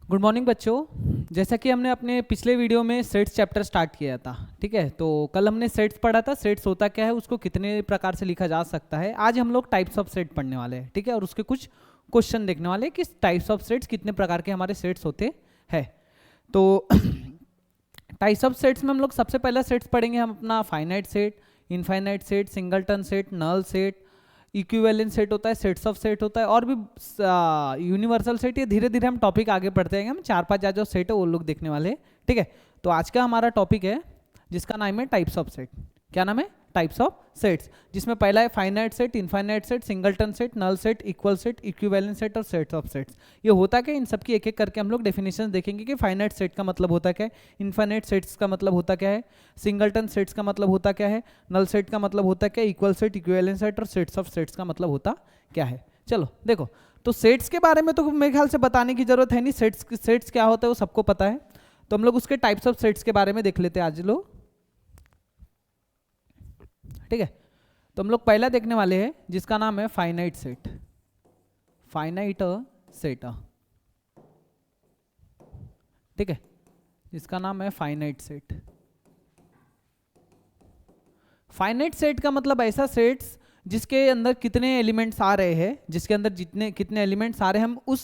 Good morning बच्चों। जैसा कि हमने अपने पिछले वीडियो में सेट्स चैप्टर स्टार्ट किया था, ठीक है। तो कल हमने सेट्स पढ़ा था, सेट्स होता क्या है, उसको कितने प्रकार से लिखा जा सकता है। आज हम लोग टाइप्स ऑफ सेट पढ़ने वाले हैं, ठीक है, और उसके कुछ क्वेश्चन देखने वाले हैं कि टाइप्स ऑफ सेट्स कितने प्रकार के हमारे सेट्स होते हैं। तो टाइप्स ऑफ सेट्स में हम लोग सबसे पहला सेट्स पढ़ेंगे हम अपना finite set, infinite set, singleton set, null set, equivalent set होता है, सेट्स ऑफ सेट होता है, और भी यूनिवर्सल सेट। ये धीरे धीरे हम टॉपिक आगे बढ़ते हैं, हम 4-5 जो सेट है वो लोग देखने वाले हैं, ठीक है। तो आज का हमारा टॉपिक है जिसका नाम है टाइप्स ऑफ सेट। क्या नाम है? टाइप्स ऑफ सेट्स, जिसमें पहला है finite set, infinite set, singleton set, null set, equal set, equivalent set और सेट्स ऑफ सेट्स। ये होता क्या, इन सबकी एक एक करके हम लोग डेफिनेशन देखेंगे कि फाइनाइट सेट का मतलब होता क्या है, इनफाइनाइट सेट्स का मतलब होता क्या है, सिंगलटन सेट्स का मतलब होता क्या है, नल सेट का मतलब होता क्या है, इक्वल सेट, इक्विवेलेंट सेट और सेट्स ऑफ सेट्स का मतलब होता क्या है। चलो देखो, तो सेट्स के बारे में तो मेरे ख्याल से बताने की जरूरत है नहीं, सेट्स क्या होता है वो सबको पता है। तो हम लोग उसके टाइप्स ऑफ सेट्स के बारे में देख लेते हैं आज लोग, ठीक है। तो हम लोग पहला देखने वाले हैं जिसका नाम है फाइनाइट सेट। फाइनाइट सेट, ठीक है, जिसका नाम है फाइनाइट सेट। फाइनाइट सेट का मतलब ऐसा सेट्स जिसके अंदर कितने एलिमेंट्स आ रहे हैं, जिसके अंदर जितने कितने एलिमेंट्स आ रहे हैं, हम इस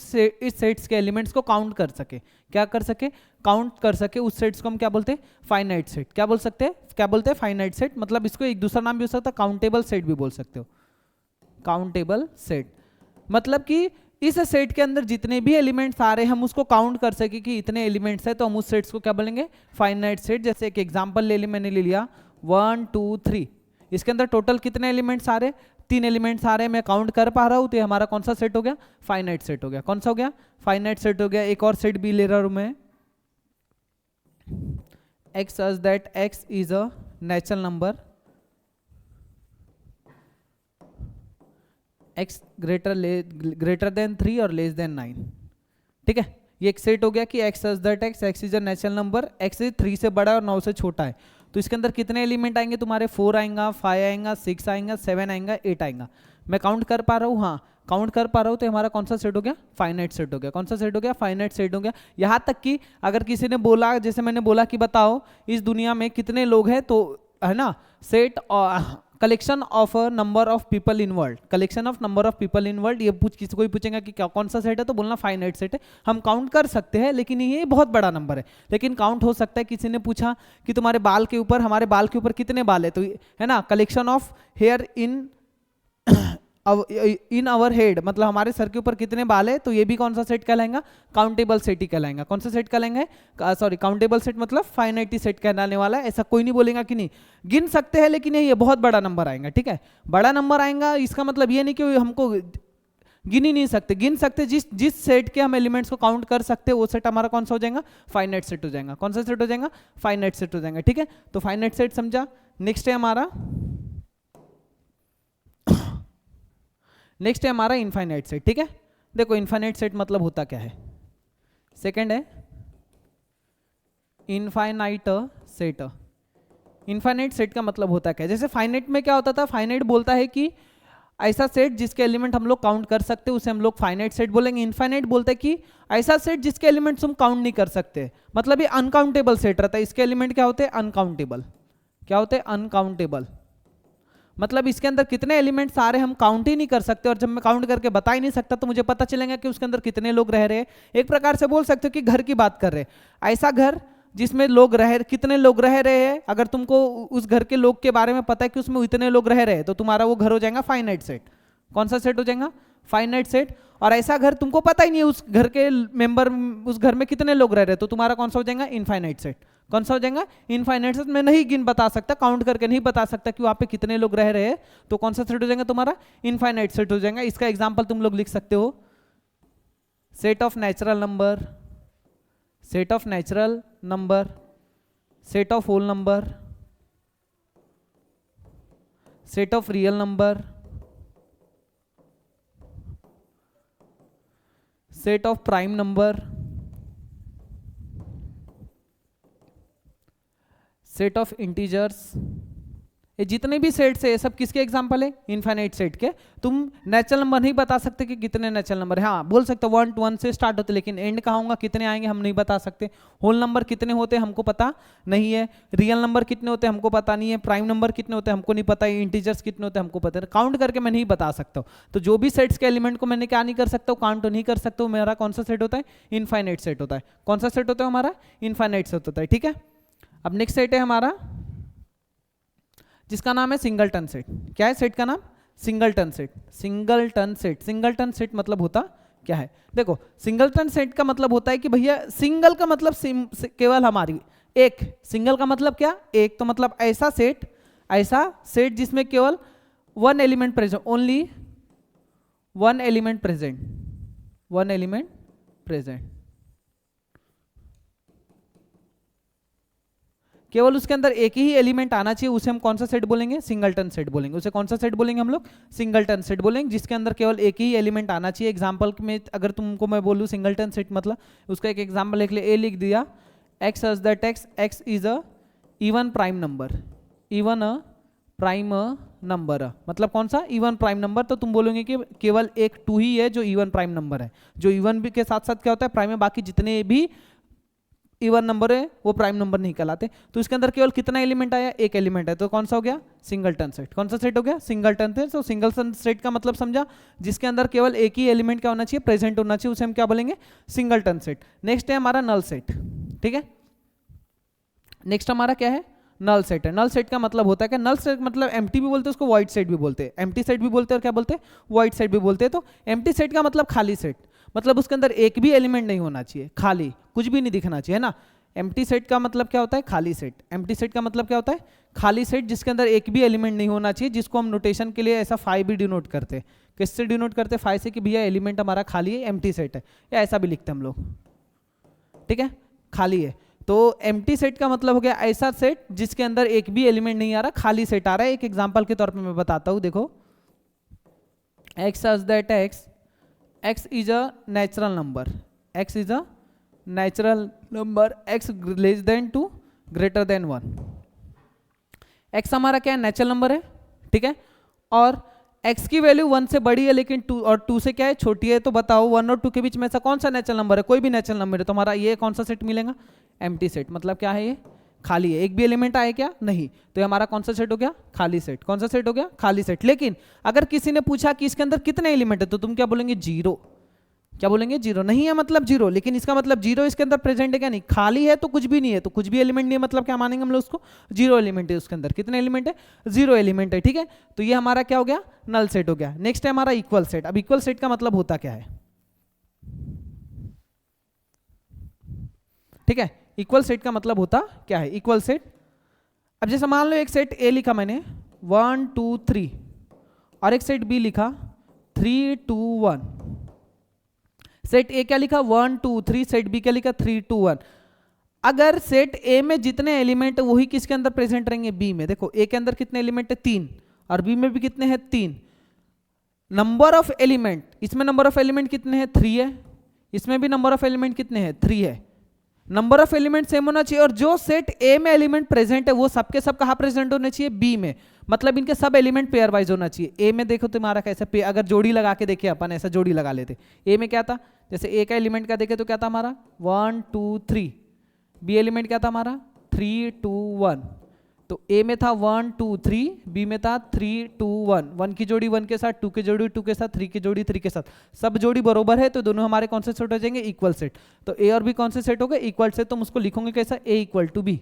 सेट्स के एलिमेंट्स को काउंट कर सके। क्या कर सके? काउंट कर सके। उस सेट्स को हम क्या बोलते हैं? Finite set. क्या बोल सकते हैं? क्या बोलते हैं? Finite set. मतलब इसको एक दूसरा नाम भी हो सकता है, काउंटेबल सेट भी बोल सकते हो। काउंटेबल सेट मतलब कि इस सेट के अंदर जितने भी एलिमेंट्स आ रहे हैं हम उसको काउंट कर सके कि इतने एलिमेंट्स है, तो हम उस सेट्स को क्या बोलेंगे? Finite set. जैसे एक एग्जांपल ले ली, मैंने ले लिया 1 2 3, इसके अंदर टोटल कितने एलिमेंट्स आ रहे हैं? 3 एलिमेंट्स आ रहे हैं, मैं काउंट कर पा रहा हूं, तो ये हमारा कौन सा सेट हो गया? फाइनाइट सेट हो गया। कौन सा हो गया? फाइनाइट सेट हो गया। एक और सेट भी ले रहा हूं मैं, x such that x is a natural number, x greater than 3 और लेस देन 9, ठीक है। ये एक सेट हो गया कि x such that x is a natural number, x 3 से बड़ा और 9 से छोटा है। तो इसके अंदर कितने एलिमेंट आएंगे तुम्हारे? 4 आएंगा, 5 आएंगा, 6 आएंगा, 7 आएंगा, 8 आएंगा। मैं काउंट कर पा रहा हूँ, हाँ काउंट कर पा रहा हूँ, तो हमारा कौन सा सेट हो गया? फाइनाइट सेट हो गया। कौन सा सेट हो गया? फाइनाइट सेट हो गया। यहाँ तक कि अगर किसी ने बोला, जैसे मैंने बोला कि बताओ इस दुनिया में कितने लोग हैं, तो है ना, set collection of number of people in world, collection of number of people in world. ये किसी कोई पूछेगा कि क्या कौन सा सेट है, तो बोलना फाइनाइट सेट है। हम काउंट कर सकते हैं, लेकिन ये बहुत बड़ा नंबर है, लेकिन काउंट हो सकता है। किसी ने पूछा कि तुम्हारे बाल के ऊपर, हमारे बाल के ऊपर कितने बाल है, तो है ना, collection of hair in our head, मतलब हमारे सर के ऊपर कितने बाल है, तो ये भी कौन सा सेट कहलाएगा? काउंटेबल सेट ही कहलाएगा। कौन सा सेट कहलाएंगे? सॉरी, काउंटेबल सेट मतलब फाइनाइट सेट कहलाने वाला है। ऐसा कोई नहीं बोलेगा कि नहीं गिन सकते हैं, लेकिन ये बहुत बड़ा नंबर आएगा, ठीक है। बड़ा नंबर आएगा इसका मतलब ये नहीं कि हमको गिन ही नहीं सकते, गिन सकते। जिस सेट के हम एलिमेंट्स को काउंट कर सकते हैं वो सेट हमारा कौन सा हो जाएगा? फाइनाइट सेट हो जाएगा। कौन सा सेट हो जाएगा? फाइनाइट सेट हो जाएगा, ठीक है। तो फाइनाइट सेट समझा। नेक्स्ट है हमारा इनफाइनाइट सेट, ठीक है। देखो इनफाइनाइट सेट मतलब होता क्या है। सेकंड है इनफाइनाइट सेट। इनफाइनाइट सेट का मतलब होता क्या है? जैसे फाइनाइट में क्या होता था, फाइनाइट बोलता है कि ऐसा सेट जिसके एलिमेंट हम लोग काउंट कर सकते हैं उसे हम लोग फाइनाइट सेट बोलेंगे। इनफाइनाइट बोलता है कि ऐसा सेट जिसके एलिमेंट्स हम काउंट नहीं कर सकते, मतलब ये अनकाउंटेबल सेट रहता है। इसके एलिमेंट क्या होते हैं? अनकाउंटेबल। क्या होते हैं? अनकाउंटेबल। मतलब इसके अंदर कितने एलिमेंट्स आ रहे हैं हम काउंट ही नहीं कर सकते, और जब मैं काउंट करके बता ही नहीं सकता तो मुझे पता चलेगा कि उसके अंदर कितने लोग रह रहे हैं। एक प्रकार से बोल सकते हो कि घर की बात कर रहे हैं। ऐसा घर जिसमें लोग रह, कितने लोग रह रहे हैं, अगर तुमको उस घर के लोग के बारे में पता है कि उसमें इतने लोग रह रहे हैं, तो तुम्हारा वो घर हो जाएगा फाइनाइट सेट। कौन सा सेट हो जाएगा? Finite set. और ऐसा घर तुमको पता ही नहीं है उस घर के मेंबर, उस घर में कितने लोग रह रहे हैं, तो तुम्हारा कौन सा हो जाएगा? Infinite set. कौन सा हो जाएगा? Infinite set. मैं नहीं गिन बता सकता, काउंट करके नहीं बता सकता कि वहां पे कितने लोग रह रहे हैं, तो कौन सा सेट हो जाएगा तुम्हारा? इनफाइनाइट सेट हो जाएगा। इसका एग्जांपल तुम लोग लिख सकते हो, set of natural number, set of natural number, set of whole number, set of real number, set of prime number, set of integers. ये जितने भी सेट्स है ये सब किसके एग्जांपल है? इनफाइनाइट सेट के। तुम नेचुरल नंबर नहीं बता सकते कि कितने नेचुरल नंबर है। हाँ बोल सकते हो 1 1 से स्टार्ट होते, लेकिन एंड कहाँ होगा, कितने आएंगे हम नहीं बता सकते। होल नंबर कितने होते हैं हमको पता नहीं है, रियल नंबर कितने होते हैं हमको पता नहीं है, प्राइम नंबर कितने होते हैं हमको नहीं पता है, इंटीजर्स कितने होते हैं हमको पता है। काउंट करके मैं नहीं बता सकता। तो जो भी सेट्स के एलिमेंट को मैंने क्या नहीं कर सकता, काउंट नहीं कर सकता। मेरा कौन सा सेट होता है? इनफाइनाइट सेट होता है। कौन सा सेट होता है हमारा? इनफाइनाइट सेट होता है। ठीक है, अब नेक्स्ट सेट है हमारा जिसका नाम है सिंगलटन सेट। क्या है सेट का नाम? Singleton set. Singleton set, singleton set मतलब होता क्या है? देखो सिंगलटन सेट का मतलब होता है कि भैया सिंगल का मतलब केवल हमारी एक, सिंगल का मतलब क्या? एक। तो मतलब ऐसा सेट जिसमें केवल one element present, only one element present, one element present, केवल उसके अंदर एक ही एलिमेंट आना चाहिए, उसे हम कौन सा सेट बोलेंगे? सिंगलटन सेट बोलेंगे। उसे कौन सा सेट बोलेंगे हम लोग? सिंगलटन सेट बोलेंगे, जिसके अंदर केवल एक ही एलिमेंट आना चाहिए। एग्जांपल में अगर तुमको मैं बोलूँ सिंगलटन सेट मतलब उसका एक एग्जांपल लिख ले, ए लिख दिया, X as that X is a even prime number, even a prime number, मतलब कौन सा? Even prime number. तो तुम बोलोगे कि केवल एक 2 ही है जो इवन प्राइम नंबर है। जो इवन भी के साथ साथ क्या होता है? प्राइम में बाकी जितने भी इवन नंबर है वो प्राइम नंबर नहीं कहलाते। तो इसके अंदर केवल कितना एलिमेंट आया? एक एलिमेंट है। तो कौन सा हो गया? Singleton set. कौन सा सेट हो गया? Singleton set. तो सिंगलटन सेट का मतलब समझा, जिसके अंदर केवल एक ही एलिमेंट क्या होना चाहिए? प्रेजेंट होना चाहिए, उसे हम क्या बोलेंगे? Singleton set. नेक्स्ट है हमारा नल सेट। ठीक है, नेक्स्ट हमारा क्या है? नल सेट है। नल सेट का मतलब होता है कि नल सेट मतलब एम्प्टी भी बोलते हैं उसको, वाइड सेट भी बोलते हैं। एम्प्टी सेट भी बोलते हैं और क्या बोलते हैं? वाइड सेट भी बोलते हैं। तो एम्प्टी सेट का मतलब खाली सेट, मतलब उसके अंदर एक भी एलिमेंट नहीं होना चाहिए, खाली, कुछ भी नहीं दिखना चाहिए, है ना। एम्प्टी सेट का मतलब क्या होता है? खाली सेट। एम्प्टी सेट का मतलब क्या होता है? खाली सेट, जिसके अंदर एक भी एलिमेंट नहीं होना चाहिए, जिसको हम नोटेशन के लिए ऐसा फाइव भी डिनोट करते हैं। किससे डिनोट करते हैं? फाइव से, कि भैया एलिमेंट हमारा खाली है, एम्प्टी सेट है, या ऐसा भी लिखते हैं हम लोग। ठीक है, खाली है। तो एम्प्टी सेट का मतलब हो गया ऐसा सेट जिसके अंदर एक भी एलिमेंट नहीं आ रहा, खाली सेट आ रहा है। एक एग्जांपल के तौर पे मैं बताता हूं, देखो, X as that X is a natural number, X is a natural number, X less than 2 greater than 1। X हमारा क्या है? नेचुरल नंबर है। ठीक है, और x की वैल्यू 1 से बड़ी है लेकिन 2 और 2 से क्या है? छोटी है। तो बताओ 1 और 2 के बीच में ऐसा कौन सा नेचुरल नंबर है? कोई भी नेचुरल नंबर है। तो हमारा ये कौन सा सेट मिलेगा? Empty set. मतलब क्या है? ये खाली है, एक भी एलिमेंट आए क्या? नहीं। तो ये हमारा कौन सा सेट हो गया? खाली सेट। कौन सा सेट हो गया? खाली सेट। लेकिन अगर किसी ने पूछा कि इसके अंदर कितने एलिमेंट है, तो तुम क्या बोलेंगे? 0। क्या बोलेंगे? 0 नहीं है मतलब 0, लेकिन इसका मतलब 0 इसके अंदर प्रेजेंट है क्या? नहीं। खाली है तो कुछ भी नहीं है, तो कुछ भी एलिमेंट नहीं है, मतलब क्या मानेंगे हम लोग उसको? 0 एलिमेंट है उसके अंदर। कितने एलिमेंट है? 0 एलिमेंट है। ठीक है, तो ये हमारा क्या हो गया? नल सेट हो गया। नेक्स्ट है हमारा इक्वल सेट। अब इक्वल सेट का मतलब होता क्या है? ठीक है, इक्वल सेट का मतलब होता क्या है? इक्वल सेट, अब जैसे मान लो एक सेट ए लिखा मैंने 1 2 3 और एक सेट बी लिखा 3 2 1। सेट ए क्या लिखा? 1 2 3। सेट बी क्या लिखा? 3 2 1। अगर सेट ए में जितने एलिमेंट है वही किसके अंदर प्रेजेंट रहेंगे? बी में। देखो ए के अंदर कितने एलिमेंट है? 3, और बी में भी कितने हैं? 3। नंबर ऑफ एलिमेंट, इसमें नंबर ऑफ एलिमेंट कितने हैं? 3 है। इसमें भी नंबर ऑफ एलिमेंट कितने हैं? 3 है। नंबर ऑफ एलिमेंट सेम होना चाहिए, और जो सेट ए में एलिमेंट प्रेजेंट है वो सबके सब कहां प्रेजेंट होने चाहिए? बी में। मतलब इनके सब एलिमेंट पेयर वाइज होना चाहिए। ए में देखो तुम्हारा कैसे, अगर जोड़ी लगा के देखे अपन, ऐसा जोड़ी लगा लेते, ए में क्या था? जैसे ए का एलिमेंट का देखे तो क्या था हमारा? 1 2 3। बी एलिमेंट क्या था हमारा? 3 2 1। तो ए में था 1 2 3, बी में था 3 2 1। 1 की जोड़ी 1 के साथ, 2 की जोड़ी 2 के साथ, 3 की जोड़ी 3 के साथ, सब जोड़ी बरोबर है, तो दोनों हमारे कौन से सेट हो जाएंगे? Equal set. तो ए और बी कौन से सेट हो गए? Equal set. तुम उसको लिखोगे कैसा? ए इक्वल टू बी।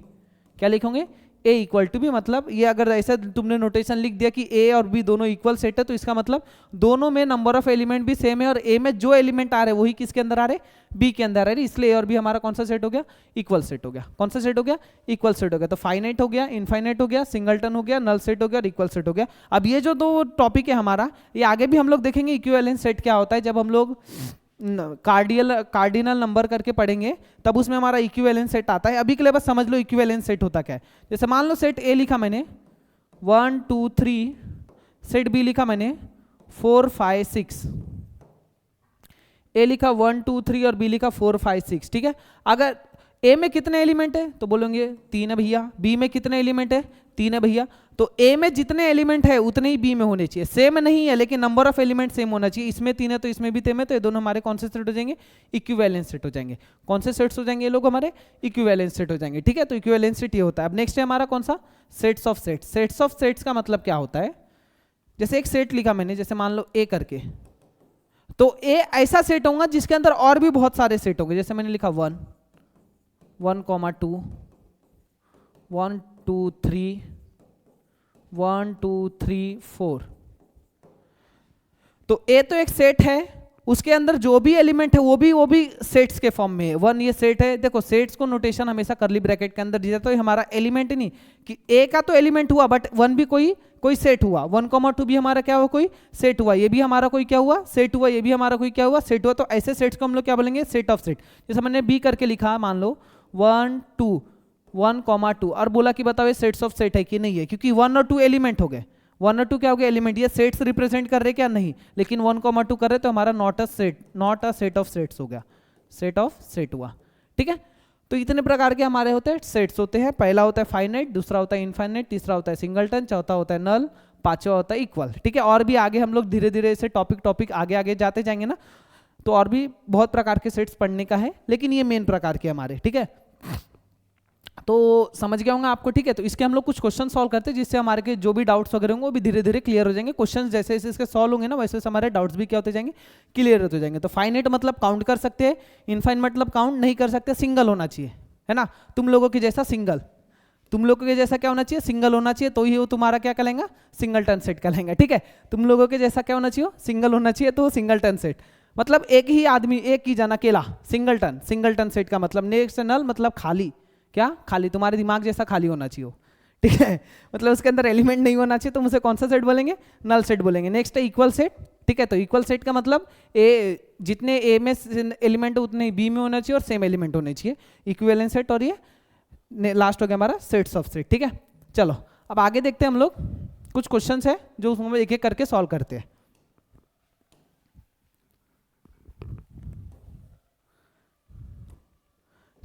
क्या लिखोगे? ए इक्वल टू बी। मतलब ये अगर ऐसा तुमने नोटेशन लिख दिया कि ए और बी दोनों इक्वल सेट है, तो इसका मतलब दोनों में नंबर ऑफ एलिमेंट भी सेम है, और ए में जो एलिमेंट आ रहे वही किसके अंदर आ रहे? बी के अंदर आ रहे। इसलिए ए और बी हमारा कौन सा सेट हो गया? इक्वल सेट हो गया। कौन सा सेट हो गया? इक्वल सेट हो गया। तो फाइनाइट हो गया, इनफाइनाइट हो गया, सिंगलटन हो गया, नल सेट हो गया और इक्वल सेट हो गया। अब ये जो दो टॉपिक है हमारा, ये आगे भी हम लोग देखेंगे इक्विवेलेंस सेट क्या होता है। जब हम लोग कार्डिनल नंबर करके पढ़ेंगे तब उसमें हमारा इक्विवेलेंस सेट आता है। अभी के लिए बस समझ लो इक्विवेलेंस सेट होता क्या है। जैसे मान लो सेट ए लिखा मैंने 1 2 3, सेट बी लिखा मैंने 4 5 6। ए लिखा 1 2 3 और बी लिखा 4 5 6। ठीक है, अगर ए में कितने एलिमेंट है तो बोलेंगे 3 है भैया। बी में कितने एलिमेंट है? 3 है भैया, तो ए में जितने एलिमेंट है उतने ही बी में होने चाहिए। सेम नहीं है लेकिन नंबर ऑफ एलिमेंट सेम होना चाहिए। इसमें 3 है तो इसमें भी 3 है, तो ये दोनों हमारे कौन से सेट हो जाएंगे? इक्विवेलेंट सेट हो जाएंगे। कौन से सेट्स हो जाएंगे ये लोग? हमारे इक्विवेलेंट सेट हो जाएंगे। ठीक है, तो इक्विवेलेंट सेट ये होता है। अब नेक्स्ट है हमारा कौन सा? Sets of sets. Sets of sets का मतलब क्या होता है? जैसे एक सेट लिखा मैंने, जैसे मान लो ए करके, तो ए ऐसा सेट होगा जिसके अंदर और भी बहुत सारे सेट होंगे। जैसे मैंने लिखा 1 1, 2 1 2 3 1 2 3 4। तो ए तो एक सेट है, उसके अंदर जो भी एलिमेंट है वो भी सेट्स के फॉर्म में है। 1 ये सेट है। देखो सेट्स को नोटेशन हमेशा कर्ली ब्रैकेट के अंदर दिया, तो ये हमारा एलिमेंट नहीं कि ए का तो एलिमेंट हुआ बट 1 भी कोई सेट हुआ। 1, 2 भी हमारा क्या हुआ? कोई सेट हुआ। ये भी हमारा कोई क्या हुआ? सेट हुआ। ये भी हमारा कोई क्या हुआ? सेट हुआ। तो ऐसे सेट्स को हम लोग क्या बोलेंगे? Set of set. जैसे मैंने बी करके लिखा, मान लो 1 2 1, 2 और बोला कि बताओ ये सेट्स ऑफ सेट है कि नहीं है, क्योंकि 1 और 2 एलिमेंट हो गए। 1 और 2 क्या हो गया? एलिमेंट। ये सेट्स रिप्रेजेंट कर रहे क्या? नहीं, लेकिन 1, 2 कर रहे तो हमारा not a set of sets हो गया, सेट ऑफ सेट हुआ। ठीक है, तो इतने प्रकार के हमारे होते हैं सेट्स होते हैं। पहला होता है फाइनाइट, दूसरा होता है इनफाइनाइट, तीसरा होता है सिंगलटन, चौथा होता है नल, पांचवा होता है इक्वल। ठीक है, और भी आगे हम लोग धीरे धीरे से टॉपिक आगे जाते जाएंगे ना, तो और भी बहुत प्रकार के सेट्स पढ़ने का है, लेकिन ये मेन प्रकार के हमारे। ठीक है, तो समझ गया होगा आपको। ठीक है, तो इसके हम लोग कुछ क्वेश्चन सॉल्व करते हैं, जिससे हमारे के जो भी डाउट्स वगैरह होंगे वो भी धीरे धीरे क्लियर हो जाएंगे। क्वेश्चन जैसे जैसे इसके सॉल्व होंगे ना, वैसे वैसे हमारे डाउट्स भी क्या होते जाएंगे? क्लियर होते जाएंगे। तो फाइनाइट मतलब काउंट कर सकते हैं, इनफाइनाइट मतलब काउंट नहीं कर सकते, सिंगल होना चाहिए, है ना। तुम लोगों के जैसा सिंगल, तुम लोगों के जैसा क्या होना चाहिए? सिंगल होना चाहिए, तो ही वो तुम्हारा क्या कहलाएगा? सिंगलटन सेट कहलाएगा। ठीक है, तुम लोगों के जैसा क्या होना चाहिए? सिंगल होना चाहिए, तो सिंगलटन सेट मतलब एक ही आदमी, एक ही जन अकेला, सिंगलटन सेट का मतलब। नेक्स्ट नल मतलब खाली, क्या? खाली, तुम्हारे दिमाग जैसा खाली होना चाहिए। ठीक है, मतलब उसके अंदर एलिमेंट नहीं होना चाहिए, तो उसे कौन सा सेट बोलेंगे? नल सेट बोलेंगे। नेक्स्ट है इक्वल सेट। ठीक है, तो इक्वल सेट का मतलब जितने ए में एलिमेंट उतने ही बी में होना चाहिए और सेम एलिमेंट होने चाहिए, इक्विवेलेंट सेट। और ये लास्ट हो गया हमारा सेट्स ऑफ सेट। ठीक है, चलो अब आगे देखते हैं हम लोग। कुछ क्वेश्चंस है जो उसमें एक एक करके सॉल्व करते हैं।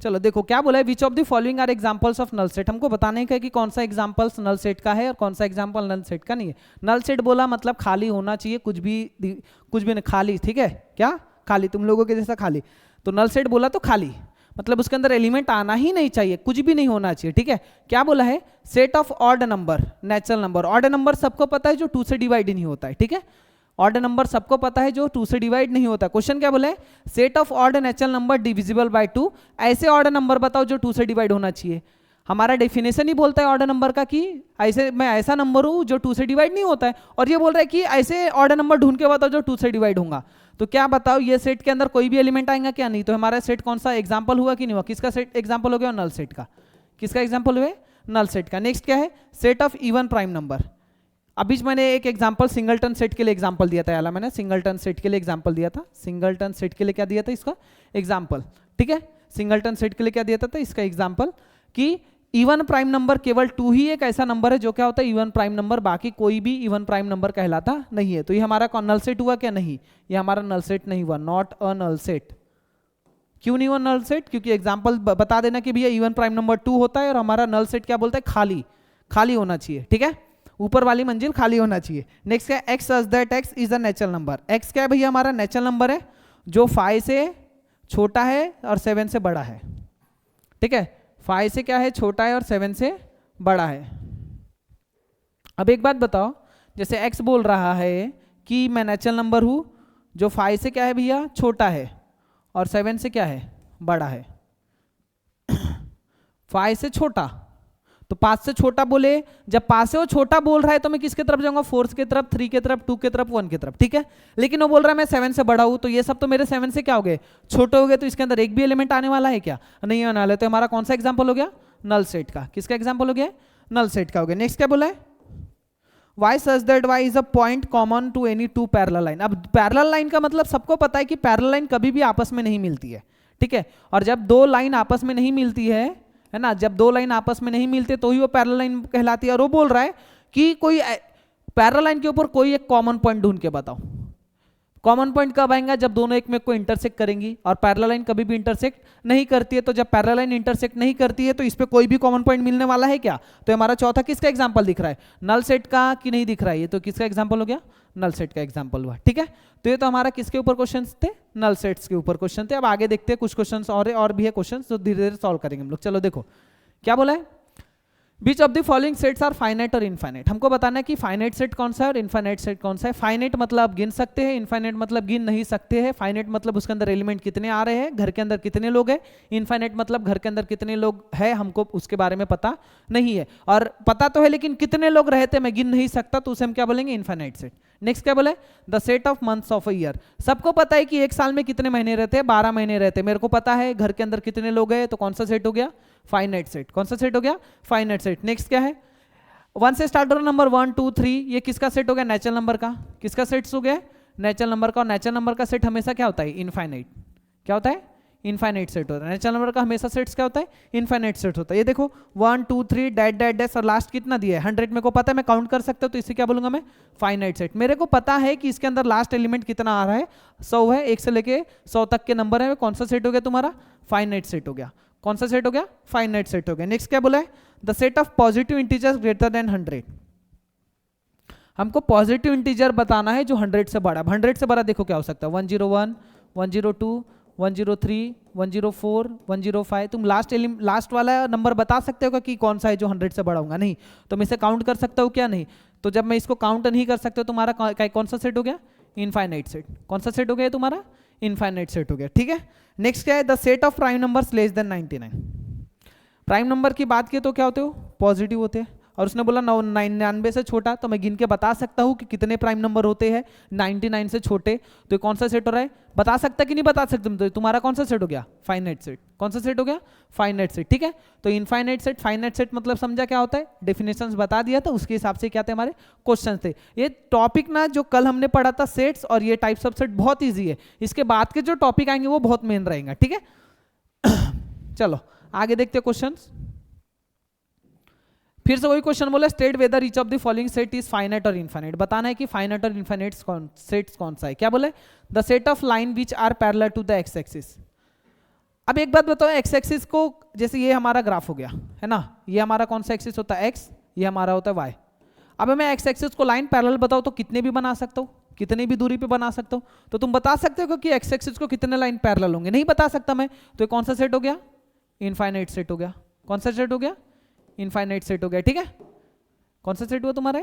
चलो देखो क्या बोला है, which of the following are examples of null set. हमको बताने का है कि कौन सा एग्जांपल्स नल सेट का है और कौन सा एग्जांपल नल सेट का नहीं है। नल सेट बोला मतलब खाली होना चाहिए, कुछ भी नहीं, खाली। ठीक है, क्या? खाली, तुम लोगों के जैसा खाली। तो नल सेट बोला तो खाली, मतलब उसके अंदर एलिमेंट आना ही नहीं चाहिए, कुछ भी नहीं होना चाहिए। ठीक है, क्या बोला है? Set of odd number, natural number. Odd number सबको पता है जो 2 से डिवाइड नहीं होता है। ठीक है, ऑड नंबर सबको पता है जो 2 से डिवाइड नहीं होता। क्वेश्चन क्या बोला है? Set of odd natural number divisible by 2। ऐसे ऑड नंबर बताओ जो 2 से डिवाइड होना चाहिए। हमारा डेफिनेशन ही बोलता है ऑड नंबर का कि ऐसे मैं ऐसा नंबर हूं जो 2 से डिवाइड नहीं होता है, और ये बोल रहा है कि ऐसे ऑड नंबर ढूंढ के बताओ जो 2 से डिवाइड होगा। तो क्या बताओ, ये सेट के अंदर कोई भी एलिमेंट आएगा क्या? नहीं। तो हमारा सेट कौन सा? एग्जाम्पल हुआ कि नहीं हुआ? किसका सेट एग्जाम्पल हो गया? नल सेट का। किसका एग्जाम्पल हुआ? नल सेट का। नेक्स्ट क्या है? Set of even prime number. अभी मैंने एक एग्जांपल सिंगलटन सेट के लिए एग्जांपल दिया था, याला मैंने सिंगलटन सेट के लिए एग्जांपल दिया था। सिंगलटन सेट के लिए क्या दिया था? इसका एग्जांपल। ठीक है, सिंगलटन सेट के लिए क्या दिया था? इसका एग्जांपल कि इवन प्राइम नंबर केवल 2 ही एक ऐसा नंबर है जो क्या होता है? इवन प्राइम नंबर, बाकी कोई भी इवन प्राइम नंबर कहलाता नहीं है। तो ये हमारा नल सेट हुआ क्या? नहीं, ये हमारा नल सेट नहीं हुआ, नॉट अ नल सेट। क्यों नहीं हुआ नल सेट? क्योंकि एग्जाम्पल बता देना कि भैया इवन प्राइम नंबर 2 होता है और हमारा नल सेट क्या बोलता है? खाली, खाली होना चाहिए। ठीक है, ऊपर वाली मंजिल खाली होना चाहिए। नेक्स्ट क्या? X such that X is a natural number. X क्या है भैया? हमारा नेचुरल नंबर है जो 5 से छोटा है और 7 से बड़ा है। ठीक है, 5 से क्या है? छोटा है और 7 से बड़ा है। अब एक बात बताओ, जैसे एक्स बोल रहा है कि मैं नेचुरल नंबर हूं जो 5 से क्या है भैया? छोटा है और 7 से क्या है? बड़ा है। 5 से छोटा, तो 5 से छोटा बोले, जब 5 से वो छोटा बोल रहा है तो मैं किसके तरफ जाऊंगा? 4 की तरफ, 3 की तरफ, 2 की तरफ, 1 की तरफ। ठीक है, लेकिन वो बोल रहा है मैं 7 से बड़ा हूं, तो ये सब तो मेरे 7 से क्या हो गए? छोटे हो गए। तो इसके अंदर एक भी एलिमेंट आने वाला है क्या? नहीं आने वाला है। तो हमारा कौन सा एग्जाम्पल हो गया? नल सेट का। किसका एग्जाम्पल हो गया? नल सेट का हो गया। नेक्स्ट क्या बोला है? Y such that Y is a point common to any 2 parallel line. अब पैरेलल लाइन का मतलब सबको पता है कि पैरेलल लाइन कभी भी आपस में नहीं मिलती है। ठीक है, और जब 2 लाइन आपस में नहीं मिलती है ना, जब 2 लाइन आपस में नहीं मिलते तो ही वो पैरेलल लाइन कहलाती है। और वो बोल रहा है कि कोई पैरेलल लाइन के ऊपर कोई एक कॉमन पॉइंट ढूंढ के बताओ। कॉमन पॉइंट कब आएगा? जब दोनों एक में को इंटरसेक्ट करेंगी, और पैरेलल लाइन कभी भी इंटरसेक्ट नहीं करती है। तो जब पैरेलल लाइन इंटरसेक्ट नहीं करती है तो इस पे कोई भी कॉमन पॉइंट मिलने वाला है क्या? तो हमारा चौथा किसका एग्जांपल दिख रहा है? नल सेट का कि नहीं दिख रहा है? ये तो किसका एग्जांपल हो गया? नल सेट का एग्जांपल हुआ। ठीक है, तो ये तो हमारा किसके ऊपर क्वेश्चन थे? नल सेट्स के ऊपर क्वेश्चन थे। अब आगे देखते हैं, कुछ क्वेश्चन और भी है क्वेश्चन जो धीरे धीरे सॉल्व करेंगे हम लोग। चलो देखो क्या बोला है, Which of the following sets are finite और इनफाइनाइट। हमको बताना है कि फाइनाइट सेट कौन सा है और इनफाइनाइट सेट कौन सा है। फाइनाइट मतलब आप गिन सकते हैं, इनफाइनाइट मतलब गिन नहीं सकते हैं। फाइनाइट मतलब उसके अंदर एलिमेंट कितने आ रहे हैं, घर के अंदर कितने लोग हैं। इनफाइनाइट मतलब घर के अंदर कितने लोग हैं हमको उसके बारे में पता नहीं है, और पता तो है लेकिन कितने लोग रहते मैं गिन नहीं सकता, तो उसे हम क्या बोलेंगे? Infinite set. नेक्स्ट क्या बोले? The set of months of a year. सबको पता है कि एक साल में कितने महीने रहते हैं? 12 महीने रहते हैं। मेरे को पता है घर के अंदर कितने लोग हैं, तो कौन सा सेट हो गया? Finite set. कौन सा सेट हो गया? Finite set. नेक्स्ट क्या है? 1 से स्टार्ट हो रहा नंबर 1 2 3, ये किसका सेट हो गया? नेचुरल नंबर का। किसका सेट्स हो गया? नेचुरल नंबर का। और नेचुरल नंबर का सेट हमेशा क्या होता है? इनफाइनाइट। क्या होता है? इनफाइनाइट सेट होता है। नेचुरल नंबर का हमेशा सेट्स क्या होता है? इनफाइनाइट सेट होता है। ये देखो 1 2 3 डैट डैट डैश, और लास्ट कितना दिया है? 100। मेरे को पता है, मैं काउंट कर सकता हूँ, तो इसे क्या बोलूंगा मैं? Finite set. मेरे को पता है कि इसके अंदर लास्ट एलिमेंट कितना आ रहा है? 100 है, 1 से लेके 100 तक के नंबर है। कौन सा सेट हो गया तुम्हारा? फाइनाइट सेट हो गया। कौन सा सेट हो गया? फाइनाइट सेट हो गया। नेक्स्ट क्या बोला है? The set of positive integers greater than 100। हमको पॉजिटिव इंटीजर बताना है जो 100 से बड़ा। 100 से बड़ा देखो क्या हो सकता है? 101 102 103 104 105। तुम लास्ट वाला नंबर बता सकते हो कि कौन सा है जो 100 से बड़ा होगा? नहीं। तो मैं इसे काउंट कर सकता हूँ क्या? नहीं। तो जब मैं इसको काउंट नहीं कर सकता, तुम्हारा कौन सा सेट हो गया? Infinite set. कौन सा सेट हो गया तुम्हारा? इनफाइनाइट सेट हो गया। ठीक है, नेक्स्ट क्या है? The set of prime numbers less than 99। Prime number की बात की तो क्या होते हो? पॉजिटिव होते हैं। और उसने बोला 99 से छोटा, तो मैं गिन के बता सकता हूँ कि कितने प्राइम नंबर होते हैं 99 से छोटे। तो ये कौन सा सेट हो रहा है? बता सकता कि नहीं बता सकते? तो तुम्हारा कौन सा सेट हो गया? Finite set. कौन सा सेट हो गया? Finite set. ठीक है, तो इनफाइनाइट सेट, फाइनाइट सेट मतलब समझा क्या होता है? डेफिनेशंस बता दिया था, उसके हिसाब से क्या थे हमारे क्वेश्चन थे। ये टॉपिक ना जो कल हमने पढ़ा था सेट्स और ये टाइप्स ऑफ सेट, बहुत ईजी है। इसके बाद के जो टॉपिक आएंगे वो बहुत मेन रहेगा। ठीक है चलो आगे देखते क्वेश्चन। फिर से वही क्वेश्चन बोला, state whether each of the following set is finite और इनफाइनाइट। बताना है कि फाइनाइट और इनफाइनाइट सेट्स कौन सा है। क्या बोले? The set of line which are parallel to the X axis. अब एक बात बताओ, एक्स एक्सिस को जैसे ये हमारा ग्राफ हो गया है ना, ये हमारा कौन सा एक्सिस होता है? एक्स। ये हमारा होता है वाई। अब मैं एक्स एक्सिस को लाइन पैरेलल बताओ तो कितने भी बना सकता हूँ, कितनी भी दूरी पे बना सकता हूँ। तो तुम बता सकते हो कि एक्स एक्सिस को कितने लाइन पैरेलल होंगे? नहीं बता सकता मैं। तो ये कौन सा सेट हो गया? इनफाइनाइट सेट हो गया। कौन सा सेट हो गया? इनफाइनाइट सेट हो गया। ठीक है, कौन सा सेट हुआ तुम्हारा?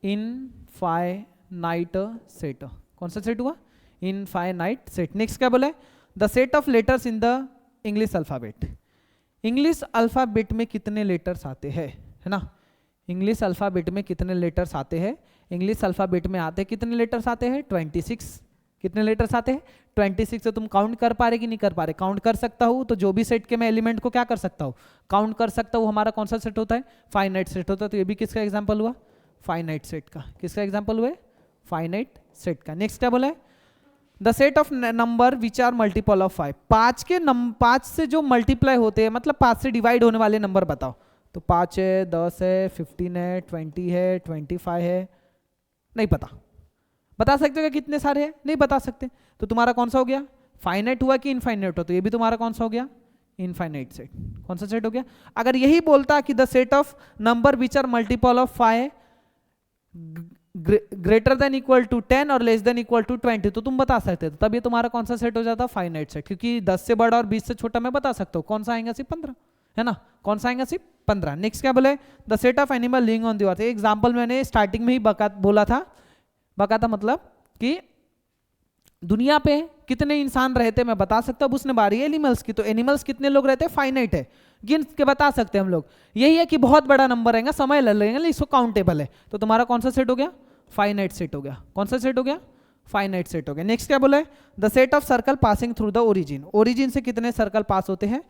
Infinite set. कौन सा सेट हुआ? Infinite set. नेक्स्ट क्या बोला है? The set of letters in the English alphabet. English alphabet में कितने लेटर्स आते हैं, है ना? इंग्लिश अल्फाबेट में कितने लेटर्स आते हैं? इंग्लिश अल्फाबेट में आते कितने लेटर्स आते हैं? 26। कितने लेटर्स आते हैं? 26। तो तुम काउंट कर पा रहे कि नहीं कर पा रहे? काउंट कर सकता हूँ, तो जो भी सेट के मैं एलिमेंट को क्या कर सकता हूँ? काउंट कर सकता हूँ। हमारा कौन सा सेट होता है? फाइनाइट सेट होता है। तो ये भी किसका एग्जांपल हुआ? फाइनाइट सेट का। किसका एग्जांपल हुआ? फाइनाइट सेट का। नेक्स्ट क्या बोला है? The set of number which are multiple of 5। 5 से जो मल्टीप्लाई होते हैं, मतलब 5 से डिवाइड होने वाले नंबर बताओ। तो 5 है, 10 है, 15 है, 20 है, 25 है। नहीं पता। बता सकते हो कितने सारे हैं? नहीं बता सकते। तो तुम्हारा कौन सा हो गया? फाइनाइट हुआ कि इनफाइनाइट हो? तो ये भी तुम्हारा कौन सा हो गया? Infinite set. कौन सा सेट हो गया? अगर यही बोलता कि the set of number which are multiple of 5 greater than equal to 10 और लेस देन इक्वल टू 20, तो तुम बता सकते थे। तब ये तुम्हारा कौन सा सेट हो जाता? Finite set. क्योंकि 10 से बड़ा और 20 से छोटा मैं बता सकता हूँ। कौन सा आएगा? सिर्फ 15, है ना? कौन सा आएगा? सिर्फ 15। नेक्स्ट क्या बोले? The set of animal living on the earth. Example मैंने स्टार्टिंग में ही बोला था मतलब कि दुनिया पे कितने इंसान रहते मैं बता सकता हूँ। उसने बारी एनिमल्स की, तो एनिमल्स कितने लोग रहते हैं? फाइनाइट है, गिन के बता सकते हैं हम लोग। यही है कि बहुत बड़ा नंबर रहेगा, समय ले लेंगे, लेकिन इसको काउंटेबल है। तो तुम्हारा कौन सा सेट हो गया? फाइनाइट सेट हो गया। कौन सा सेट हो गया? फाइनाइट सेट हो गया। नेक्स्ट क्या बोला है? The set of circle passing through the origin. Origin से कितने सर्कल पास होते हैं?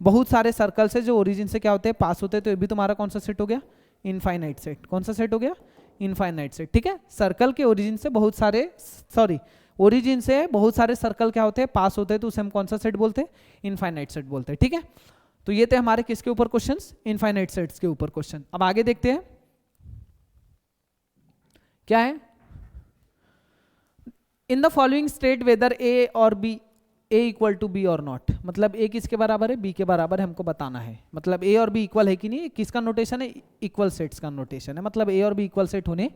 बहुत सारे सर्कल से जो ओरिजिन से क्या होते हैं? पास होते हैं। तो ये भी तुम्हारा कौन सा सेट हो गया? Infinite set. कौन सा सेट हो गया? Infinite set. ठीक है, सर्कल के ओरिजिन से बहुत सारे सर्कल क्या होते हैं? पास होते हैं। तो उसे हम कौन सा सेट बोलते हैं? इनफाइनाइट सेट बोलते हैं। ठीक है, तो ये थे हमारे किसके ऊपर क्वेश्चंस? इनफाइनाइट सेट्स के ऊपर क्वेश्चन। अब आगे देखते हैं क्या है। In the following state whether A और B A equal to B और नॉट, मतलब ए किसके बराबर है, बी के बराबर है, हमको बताना है। मतलब ए और बी इक्वल है कि नहीं, किसका नोटेशन है, इक्वल सेट्स का नोटेशन है, मतलब ए और बी इक्वल सेट होने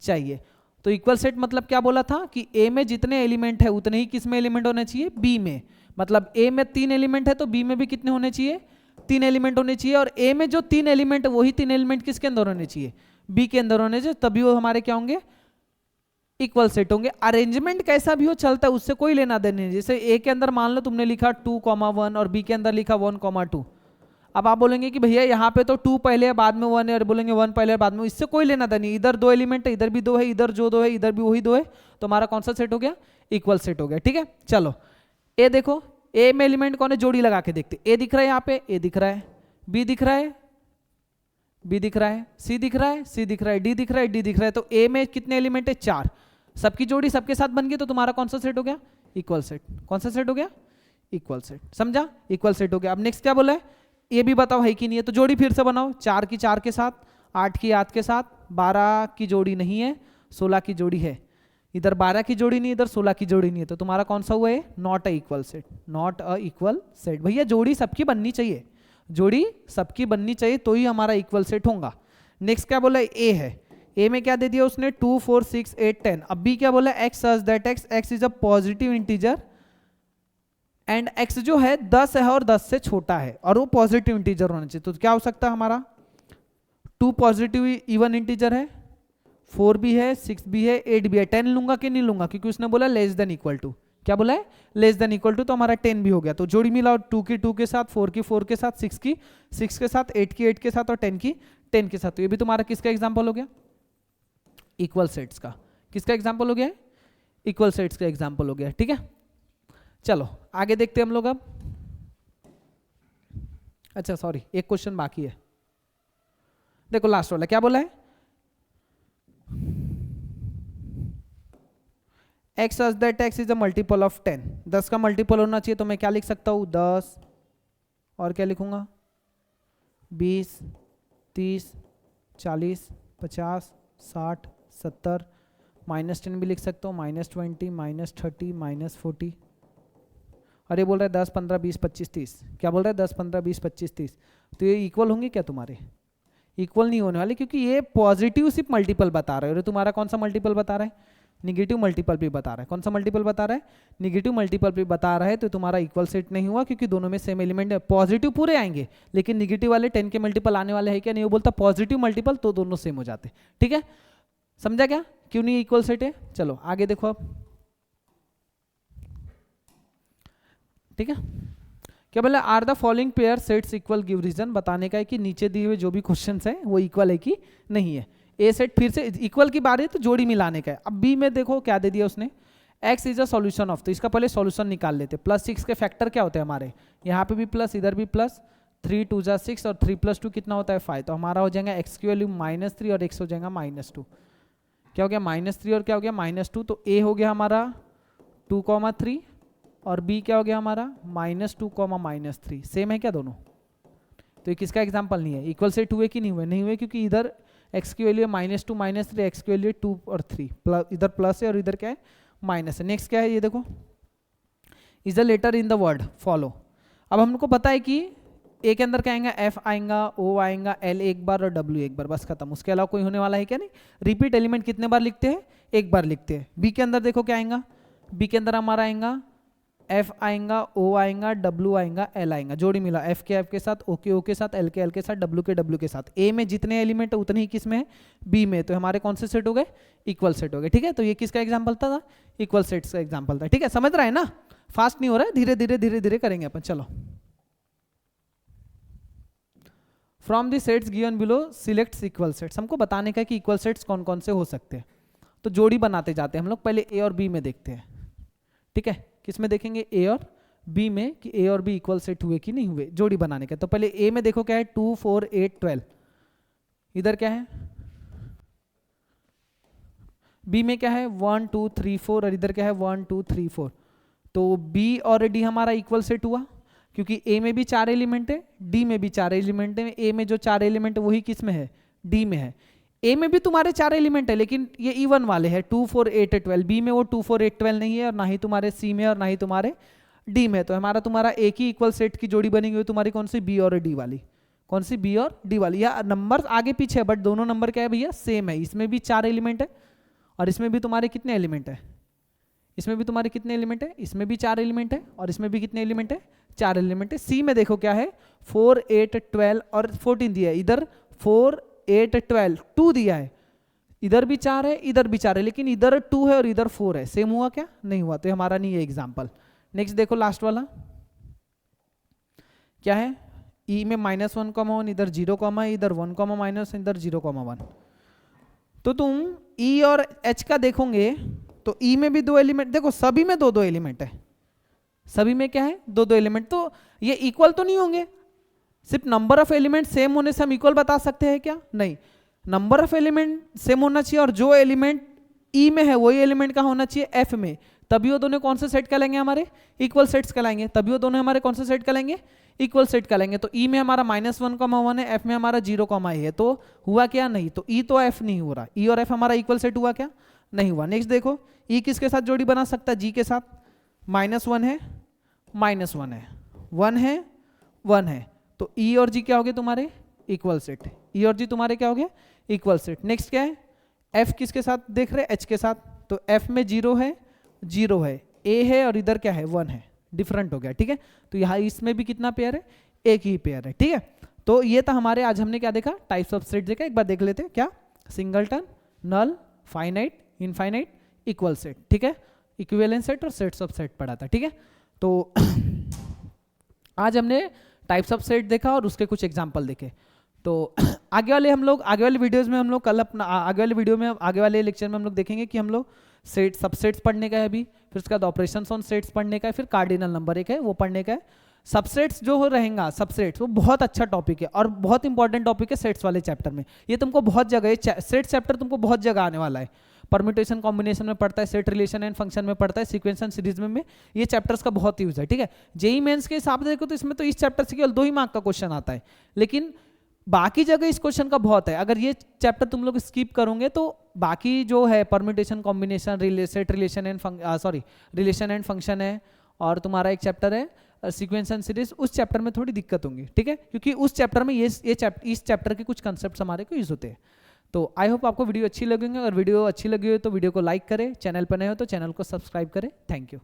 चाहिए। तो इक्वल सेट मतलब क्या बोला था कि ए में जितने एलिमेंट है उतने ही किस में एलिमेंट होने चाहिए, बी में। मतलब ए में 3 एलिमेंट है तो बी में भी कितने होने चाहिए, 3 एलिमेंट होने चाहिए। और ए में जो 3 एलिमेंट है वही 3 एलिमेंट किसके अंदर होने चाहिए, बी के अंदर होने चाहिए, तभी वो हमारे क्या होंगे, इक्वल सेट होंगे। अरेंजमेंट कैसा भी हो चलता है, उससे कोई लेना देना नहीं। जैसे ए के अंदर मान लो तुमने लिखा 2,1 और बी के अंदर लिखा 1,2, अब आप बोलेंगे कि भैया यहाँ पे तो 2 पहले है बाद में 1 है, और बोलेंगे 1 पहले है बाद में, इससे कोई लेना देना नहीं। इधर 2 एलिमेंट है, इधर भी 2 है, इधर जो 2 है इधर भी वही 2 है, तो हमारा कौन सा सेट हो गया, इक्वल सेट हो गया। ठीक है, चलो ए देखो, ए में एलिमेंट कौन है, जोड़ी लगा के देखते। ए दिख रहा है यहाँ पे, ए दिख रहा है, बी दिख रहा है, बी दिख रहा है, सी दिख रहा है, सी दिख रहा है, डी दिख रहा है, डी दिख रहा है। तो ए में कितने एलिमेंट है, 4, सबकी जोड़ी सबके साथ बन गई, तो तुम्हारा कौन सा सेट हो गया, इक्वल सेट। कौन सा सेट हो गया, इक्वल सेट। समझा, इक्वल सेट हो गया। अब नेक्स्ट क्या बोला है, ये भी बताओ है कि नहीं है, तो जोड़ी फिर से बनाओ। 4 की 4 के साथ, 8 की 8 के साथ, 12 की जोड़ी नहीं है, 16 की जोड़ी है, इधर 12 की जोड़ी नहीं, इधर 16 की जोड़ी नहीं है, तो तुम्हारा कौन सा हुआ है, not a equal set. Not a equal set, भैया जोड़ी सबकी बननी चाहिए, जोड़ी सबकी बननी चाहिए तो ही हमारा इक्वल सेट होगा। नेक्स्ट क्या बोला है, ए है, ए में क्या दे दिया उसने, 2, 4, 6, 8, 10। अब बी क्या बोला, x such that X is a positive integer and x जो है 10 है और 10 से छोटा है, और वो पॉजिटिव इंटीजर होना चाहिए। तो क्या हो सकता है हमारा, 2 पॉजिटिव इवन इंटीजर है, 4 भी है, 6 भी है, 8 भी है। 10 लूंगा कि नहीं लूंगा, क्योंकि उसने बोला लेस देन इक्वल टू, क्या बोला है, लेस देन इक्वल टू, तो हमारा 10 भी हो गया। तो जोड़ी मिलाओ, 2 की 2 के साथ, 4 की 4 के साथ, 6 की 6 के साथ, 8 की 8 के साथ और 10 की 10 के साथ। तो ये भी तुम्हारा किसका एग्जाम्पल हो गया, इक्वल सेट्स का। किसका एग्जाम्पल हो गया, इक्वल सेट्स का एग्जाम्पल हो गया। ठीक है, चलो आगे देखते हैं हम लोग अब। अच्छा सॉरी, एक क्वेश्चन बाकी है, देखो लास्ट वाला क्या बोला है, x such that X is a multiple of 10। 10 का मल्टीपल होना चाहिए, तो मैं क्या लिख सकता हूं, 10 और क्या लिखूंगा, 20, 30, 40, 50, 60, 70, -10 भी लिख सकता हूँ, -20, -30, -40। अरे बोल रहा है 10, 15, 20, 25, 30। क्या बोल रहा है, 10, 15, 20, 25, 30। तो ये इक्वल होंगे क्या तुम्हारे, इक्वल नहीं होने वाले, क्योंकि ये पॉजिटिव सिर्फ मल्टीपल बता रहे हो, और तुम्हारा कौन सा मल्टीपल बता रहा है, निगेटिव मल्टीपल भी बता रहा है। कौन सा मल्टीपल बता रहा है, निगेटिव मल्टीपल भी बता रहा है, तो तुम्हारा इक्वल सेट नहीं हुआ, क्योंकि दोनों में सेम एलिमेंट है। पॉजिटिव पूरे आएंगे, लेकिन निगेटिव वाले 10 के मल्टीपल आने वाले हैं क्या, नहीं। वो बोलता पॉजिटिव मल्टीपल, तो दोनों सेम हो जाते। ठीक है, समझा क्या, क्यों नहीं इक्वल सेट है। चलो आगे देखो अब, ठीक है, क्या बोला, are the following pair sets equal, give reason. बताने का है कि नीचे दिए हुए जो भी क्वेश्चंस हैं वो इक्वल है कि नहीं है। ए सेट फिर से इक्वल की बात है, तो जोड़ी मिलाने का है। अब बी में देखो क्या दे दिया उसने, x is a solution of, तो इसका पहले सॉल्यूशन निकाल लेते। +6 के फैक्टर क्या होते हैं हमारे, यहाँ पे भी प्लस, इधर भी प्लस, 3 2 जा 6 और 3 + 2 कितना होता है 5। तो हमारा हो जाएगा एक्स की वैल्यू -3 और एक्स हो जाएगा -2। क्या हो गया, -3 और क्या हो गया -2। तो ए हो गया हमारा 2,3 और बी क्या हो गया हमारा -2, -3। सेम है क्या दोनों, तो ये किसका एग्जाम्पल नहीं है, इक्वल सेट हुए कि नहीं हुए, नहीं हुए, क्योंकि इधर x की वैल्यू है -2 -3, एक्स की वैल्यू 2 और 3, प्लस इधर प्लस है और इधर क्या है माइनस है। नेक्स्ट क्या है, ये देखो, is the letter in the word follow. अब हमको पता है कि ए के अंदर क्या आएगा, एफ आएगा, ओ आएगा, एल एक बार और डब्ल्यू एक बार, बस खत्म। उसके अलावा कोई होने वाला है क्या, नहीं। रिपीट एलिमेंट कितने बार लिखते हैं, एक बार लिखते हैं। बी के अंदर देखो क्या आएगा, बी के अंदर हमारा आएगा एफ आएगा, ओ आएगा, डब्ल्यू आएगा, एल आएगा। जोड़ी मिला, एफ के साथ, ओ के साथ, एल के साथ, डब्ल्यू के साथ। ए में जितने एलिमेंट है उतने ही किस में है, बी में। तो हमारे कौन से सेट हो गए, इक्वल सेट हो गए। ठीक है, तो ये किसका एग्जाम्पल था, इक्वल सेट्स का एग्जाम्पल था। ठीक है, समझ रहा है ना, फास्ट नहीं हो रहा है, धीरे धीरे धीरे धीरे करेंगे अपन। चलो, from the sets given below select equal sets. हमको बताने का है कि इक्वल सेट्स कौन कौन से हो सकते हैं, तो जोड़ी बनाते जाते हैं हम लोग। पहले ए और बी में देखते हैं। ठीक है, किस में देखेंगे, ए और बी में, कि ए और बी इक्वल सेट हुए कि नहीं हुए, जोड़ी बनाने का। तो पहले ए में देखो क्या है, 2 4 8 12। इधर क्या है, बी में क्या है 1 2 3 4 और इधर क्या है 1 2 3 4। तो बी और डी हमारा इक्वल सेट हुआ, क्योंकि ए में भी 4 एलिमेंट है, डी में भी 4 एलिमेंट है। ए में जो 4 एलिमेंट है वही किस में है, डी में है। ए में भी तुम्हारे 4 एलिमेंट है लेकिन ये इवन वाले हैं 2 4 8 12। बी में वो 2 4 8 12 नहीं है और ना ही तुम्हारे सी में और ना ही तुम्हारे डी में। तो हमारा तुम्हारा एक ही इक्वल सेट की जोड़ी बनी हुई तुम्हारी कौन सी, बी और डी वाली। कौन सी, बी और डी वाली। या नंबर आगे पीछे है बट दोनों नंबर क्या है भैया, सेम है। इसमें भी 4 एलिमेंट है और इसमें भी तुम्हारे कितने एलिमेंट है, इसमें भी तुम्हारे कितने एलिमेंट है, इसमें भी 4 एलिमेंट है और इसमें भी कितने एलिमेंट है, 4 एलिमेंट है। सी में देखो क्या है, 4 8 12 और 14 दिया है। इधर 4 8 12 2 दिया है, इधर भी 4 है इधर भी 4 है, लेकिन इधर 2 है और इधर 4 है। सेम हुआ क्या, नहीं हुआ। तो हमारा नहीं है एग्जाम्पल। नेक्स्ट देखो लास्ट वाला क्या है, ई में -1, इधर 0, इधर 1, इधर 0, 1। तो तुम ई और एच का देखोगे तो ई में भी 2 एलिमेंट, देखो सभी में 2 2 एलिमेंट है, सभी में क्या है 2 2 एलिमेंट। तो ये इक्वल तो नहीं होंगे, सिर्फ नंबर ऑफ एलिमेंट सेम होने से हम इक्वल बता सकते हैं क्या, नहीं। नंबर ऑफ एलिमेंट सेम होना चाहिए और जो एलिमेंट ई में है वही एलिमेंट का होना चाहिए एफ में, तभी वो दोनों कौन से सेट कहलाएंगे, हमारे इक्वल सेट्स कहलाएंगे। तभी वो दोनों हमारे कौन से सेट कहलाएंगे, इक्वल सेट कहलाएंगे। तो ई में हमारा -1, 1 है, एफ में हमारा 0, है, तो हुआ क्या, नहीं। तो ई तो एफ नहीं हो रहा, ई और एफ हमारा इक्वल सेट हुआ क्या, नहीं हुआ। नेक्स्ट देखो ई किसके साथ जोड़ी बना सकता है, जी के साथ। -1 है, -1 है, 1 है, 1 है, तो ई और जी क्या हो गए तुम्हारे, इक्वल सेट। ई और जी तुम्हारे क्या हो गया, इक्वल सेट। नेक्स्ट क्या है, एफ किसके साथ देख रहे हैं, एच के साथ। तो एफ में 0 है, 0 है, ए है और इधर क्या है 1 है, डिफरेंट हो गया, ठीक है। तो यहाँ इसमें भी कितना पेयर है, एक ही पेयर है, ठीक है। तो ये था हमारे, आज हमने क्या देखा, टाइप्स ऑफ सेट देखा। एक बार देख लेते हैं, क्या, सिंगलटन, नल, फाइनाइट, इनफाइनाइट, इक्वल सेट, ठीक है। इक्विवेलेंट सेट और सेट्स ऑफ सेट पढ़ा था, ठीक है। तो आज हमने टाइप्स ऑफ सेट देखा और उसके कुछ एग्जाम्पल देखे। तो आगे वाले वीडियोस में हम लोग कल अपना आगे वाले वीडियो में, आगे वाले लेक्चर में हम लोग देखेंगे कि हम लोग सेट सबसेट्स पढ़ने का है अभी, फिर उसके बाद ऑपरेशंस ऑन सेट्स पढ़ने का है, फिर कार्डिनल नंबर एक है वो पढ़ने का है। सबसेट्स जो हो रहेगा, सबसेट्स वो बहुत अच्छा टॉपिक है और बहुत इंपॉर्टेंट टॉपिक है सेट्स वाले चैप्टर में। ये तुमको बहुत जगह, सेट चैप्टर तुमको बहुत जगह आने वाला है। परम्यूटेशन कॉम्बिनेशन में पढ़ता है, सेट रिलेशन एंड फंक्शन में पढ़ता है, सीक्वेंस एंड सीरीज में ये चैप्टर्स का बहुत यूज है, ठीक है। जेई मेंस के हिसाब से देखो तो इसमें तो इस चैप्टर से केवल 2 ही मार्क का क्वेश्चन आता है, लेकिन बाकी जगह इस क्वेश्चन का बहुत है। अगर ये चैप्टर तुम लोग स्किप करोगे तो बाकी जो है permutation combination, set relation and relation and function है, और तुम्हारा एक चैप्टर है सीक्वेंस एंड सीरीज, उस चैप्टर में थोड़ी दिक्कत होंगी, ठीक है, क्योंकि उस चैप्टर में इस चैप्टर के कुछ कंसेप्ट हमारे को यूज होते हैं। तो आई होप आपको वीडियो अच्छी लगेंगे। अगर वीडियो अच्छी लगी हो तो वीडियो को लाइक करें, चैनल पर नए हो तो चैनल को सब्सक्राइब करें। Thank you.